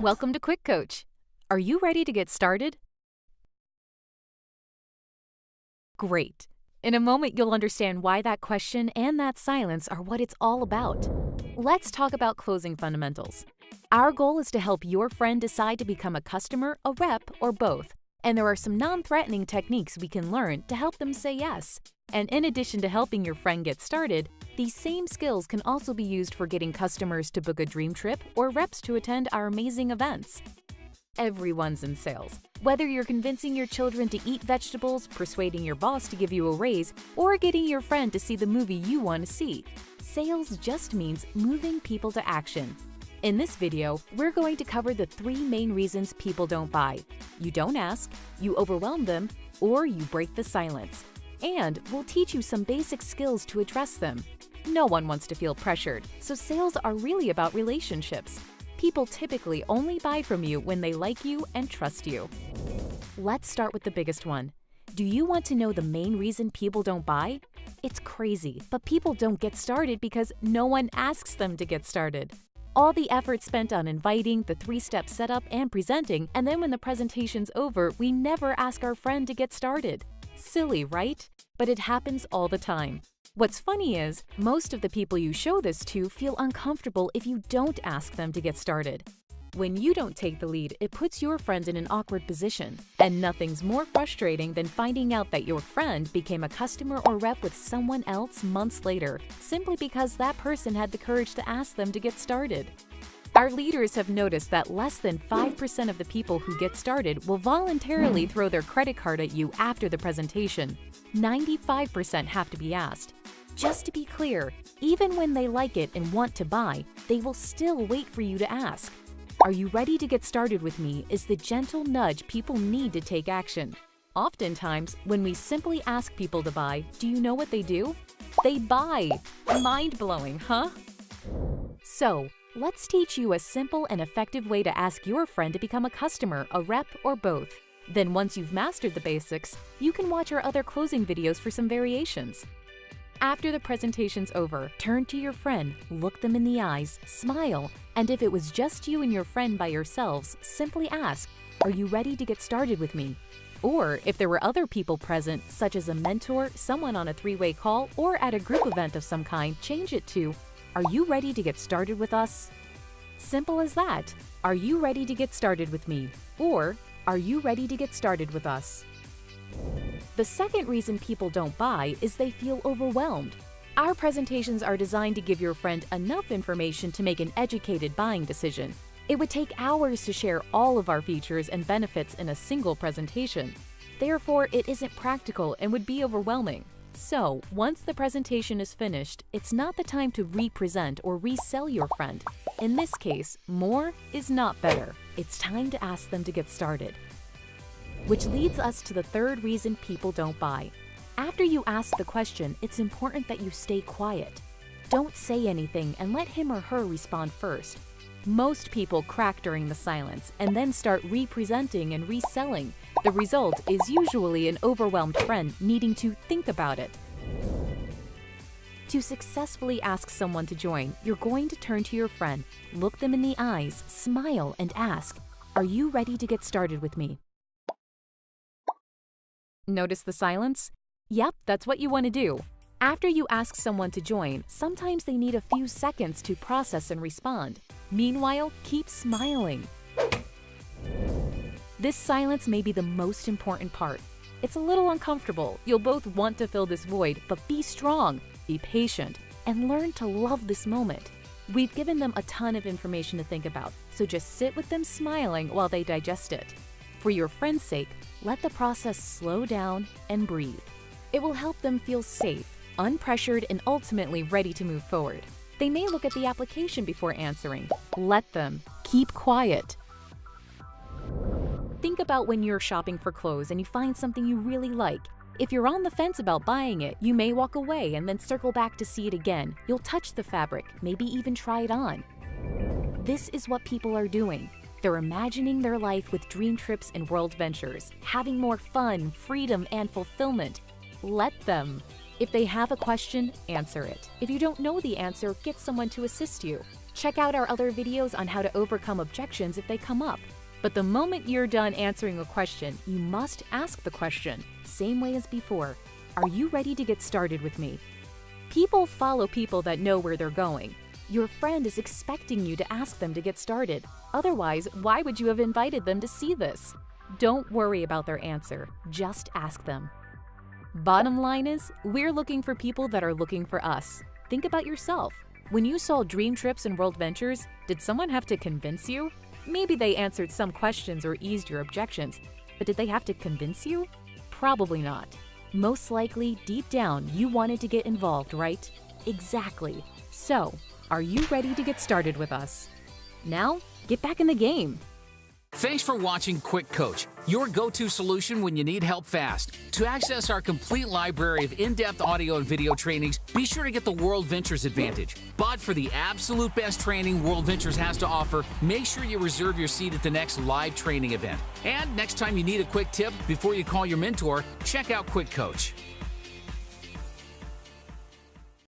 Welcome to QuickCoach. Are you ready to get started? Great. In a moment, you'll understand why that question and that silence are what it's all about. Let's talk about closing fundamentals. Our goal is to help your friend decide to become a customer, a rep, or both. And there are some non-threatening techniques we can learn to help them say yes. And in addition to helping your friend get started, these same skills can also be used for getting customers to book a dream trip or reps to attend our amazing events. Everyone's in sales. Whether you're convincing your children to eat vegetables, persuading your boss to give you a raise, or getting your friend to see the movie you want to see, sales just means moving people to action. In this video, we're going to cover the 3 main reasons people don't buy. You don't ask, you overwhelm them, or you break the silence. And we'll teach you some basic skills to address them. No one wants to feel pressured, so sales are really about relationships. People typically only buy from you when they like you and trust you. Let's start with the biggest one. Do you want to know the main reason people don't buy? It's crazy, but people don't get started because no one asks them to get started. All the effort spent on inviting, the 3-step setup, and presenting, and then when the presentation's over, we never ask our friend to get started. Silly, right? But it happens all the time. What's funny is, most of the people you show this to feel uncomfortable if you don't ask them to get started. When you don't take the lead, it puts your friend in an awkward position. And nothing's more frustrating than finding out that your friend became a customer or rep with someone else months later, simply because that person had the courage to ask them to get started. Our leaders have noticed that less than 5% of the people who get started will voluntarily throw their credit card at you after the presentation. 95% have to be asked. Just to be clear, even when they like it and want to buy, they will still wait for you to ask. Are you ready to get started with me is the gentle nudge people need to take action. Oftentimes, when we simply ask people to buy, do you know what they do? They buy! Mind-blowing, huh? So, let's teach you a simple and effective way to ask your friend to become a customer, a rep, or both. Then once you've mastered the basics, you can watch our other closing videos for some variations. After the presentation's over, turn to your friend, look them in the eyes, smile, and if it was just you and your friend by yourselves, simply ask, "Are you ready to get started with me?" Or if there were other people present, such as a mentor, someone on a 3-way call, or at a group event of some kind, change it to, "Are you ready to get started with us?" Simple as that. Are you ready to get started with me? Or, are you ready to get started with us? The second reason people don't buy is they feel overwhelmed. Our presentations are designed to give your friend enough information to make an educated buying decision. It would take hours to share all of our features and benefits in a single presentation. Therefore, it isn't practical and would be overwhelming. So, once the presentation is finished, it's not the time to re-present or resell your friend. In this case, more is not better. It's time to ask them to get started. Which leads us to the third reason people don't buy. After you ask the question, it's important that you stay quiet. Don't say anything and let him or her respond first. Most people crack during the silence and then start re-presenting and reselling. The result is usually an overwhelmed friend needing to think about it. To successfully ask someone to join, you're going to turn to your friend, look them in the eyes, smile, and ask, "Are you ready to get started with me?" Notice the silence? Yep, that's what you want to do. After you ask someone to join, sometimes they need a few seconds to process and respond. Meanwhile, keep smiling. This silence may be the most important part. It's a little uncomfortable. You'll both want to fill this void, but be strong, be patient, and learn to love this moment. We've given them a ton of information to think about, so just sit with them smiling while they digest it. For your friend's sake, let the process slow down and breathe. It will help them feel safe, unpressured, and ultimately ready to move forward. They may look at the application before answering. Let them. Keep quiet. Think about when you're shopping for clothes and you find something you really like. If you're on the fence about buying it, you may walk away and then circle back to see it again. You'll touch the fabric, maybe even try it on. This is what people are doing. They're imagining their life with dream trips and world ventures, having more fun, freedom, and fulfillment. Let them. If they have a question, answer it. If you don't know the answer, get someone to assist you. Check out our other videos on how to overcome objections if they come up. But the moment you're done answering a question, you must ask the question, same way as before. Are you ready to get started with me? People follow people that know where they're going. Your friend is expecting you to ask them to get started. Otherwise, why would you have invited them to see this? Don't worry about their answer, just ask them. Bottom line is, we're looking for people that are looking for us. Think about yourself. When you saw Dream Trips and World Ventures, did someone have to convince you? Maybe they answered some questions or eased your objections, but did they have to convince you? Probably not. Most likely, deep down, you wanted to get involved, right? Exactly. So, are you ready to get started with us? Now, get back in the game. Thanks for watching Quick Coach, your go-to solution when you need help fast. To access our complete library of in-depth audio and video trainings, be sure to get the World Ventures Advantage. But for the absolute best training World Ventures has to offer, make sure you reserve your seat at the next live training event. And next time you need a quick tip before you call your mentor, check out Quick Coach.